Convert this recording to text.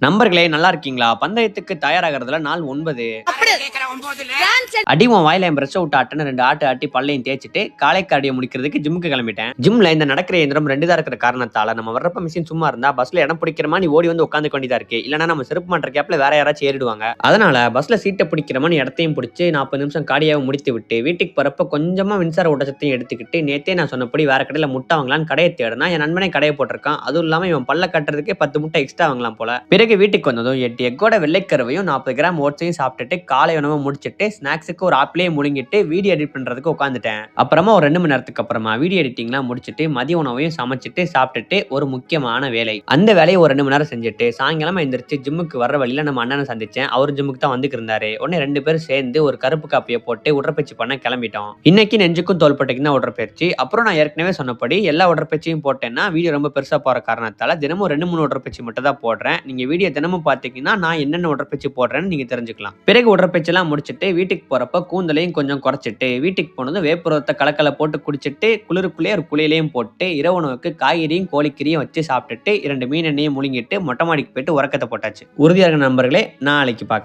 நண்பர்களே நல்லா இருக்கீங்களா? பந்தயத்துக்கு தயாராகிறதுல நாள் 9. அடி உன் வாயில என் பிரஷ் அவுட் ஆட்டுன்னு 2 ஆட்டு ஆட்டி பல்லையும் தேய்ச்சிட்டு காலை கார்டியோ முடிக்கிறதுக்கு ஜிம்முக்கு கிளம்பிட்டேன். ஜிம்ல இந்த நடக்கிற இயந்திரம் 2 தான் இருக்கிற காரணத்தால நம்ம வர்றப்ப மிஷின் சும்மா இருந்தா பஸ்ல இடம் பிடிக்கிற மாதிரி ஓடி வந்து உட்காந்துக்க வேண்டியதா இருக்கு. இல்லனா நம்ம செருப்பு மாட்டுற கேப்ல வேற யாராச்சும் ஏறிடுவாங்க. அதனால பஸ்ல சீட்டை பிடிக்கிற மாதிரி இடத்தையும் பிடிச்சு 40 நிமிஷம் கார்டியோவை முடித்து விட்டு வீட்டுக்கு போறப்ப கொஞ்சமா மின்சார ஊட்டச்சத்தையும் எடுத்துக்கிட்டு நேத்தே நான் சொன்னபடி வேற கடையில முட்டை வாங்கலான்னு கடையை தேடினா என் நண்பனே கடையை போட்டிருக்கான். அதுவும் இல்லாம இவன் பல்ல கட்டுறதுக்கே 10 முட்டை எக்ஸ்ட்ரா வாங்கலாம் போல. பிறகு வீட்டுக்கு வந்ததும் 8 எக்கோட வெள்ளைக்கருவையும் 40 கிராம் ஓட்ஸையும் சாப்பிட்டுட்டு காலை உணவை முடிச்சிட்டு ஸ்நாக்ஸுக்கு ஒரு ஆப்பிளே முழுங்கிட்டு வீடியோ எடிட் பண்றதுக்கு உட்காந்துட்டேன். அப்புறமா ஒரு 2 மணி நேரத்துக்கு அப்புறமா வீடியோ எடிட்டிங்லாம் முடிச்சிட்டு மதிய உணவையும் சமைச்சிட்டு சாப்பிட்டுட்டு ஒரு முக்கியமான வேலை, அந்த வேலையை ஒரு 2 மணி நேரம் செஞ்சுட்டு சாயங்காலமா எந்திரிச்சு ஜிம்முக்கு வர்ற வழியில நம்ம அண்ணனை சந்திச்சேன். அவர் ஜிம்முக்கு தான் வந்துட்டு இருந்தாரு. உடனே 2 பேரும் சேர்ந்து ஒரு கருப்பு காப்பியை போட்டு உடற்பயிற்சி பண்ண கிளம்பிட்டோம். இன்னைக்கு நெஞ்சுக்கும் தோள்பட்டைக்கு தான் உடற்பயிற்சி. அப்புறம் நான் ஏற்கனவே சொன்னபடி எல்லா உடற்பயிற்சியும் போட்டேன்னா வீடியோ ரொம்ப பெருசா போற காரணத்தால தினமும் 2-3 உடற்பயிற்சி மட்டும் தான் போடுறேன். நீங்க வீடியோ தினமும் பார்த்தீங்கன்னா நான் என்னென்ன உடற்பயிற்சி போடுறேன்னு நீங்க தெரிஞ்சுக்கலாம். பிறகு உடற்பயிற்சி எல்லாம் முடிச்சிட்டு வீட்டுக்கு போறப்ப கூந்தலையும் கொஞ்சம் குறைச்சிட்டு வீட்டுக்கு போனதும் வேப்புரத்தை கலக்கல போட்டு குடிச்சிட்டு குளிருக்குள்ளே ஒரு குளியலையும் போட்டு இரவு உணவுக்கு காய்கறியும் கோழிக்கறியும் வச்சு சாப்பிட்டுட்டு 2 மீன் எண்ணெயும் முழுங்கிட்டு மொட்டை மாடிக்கு போயிட்டு உறக்கத்தை போட்டாச்சு. உறுதியாக நண்பர்களே, நாளைக்கு பார்க்கலாம்.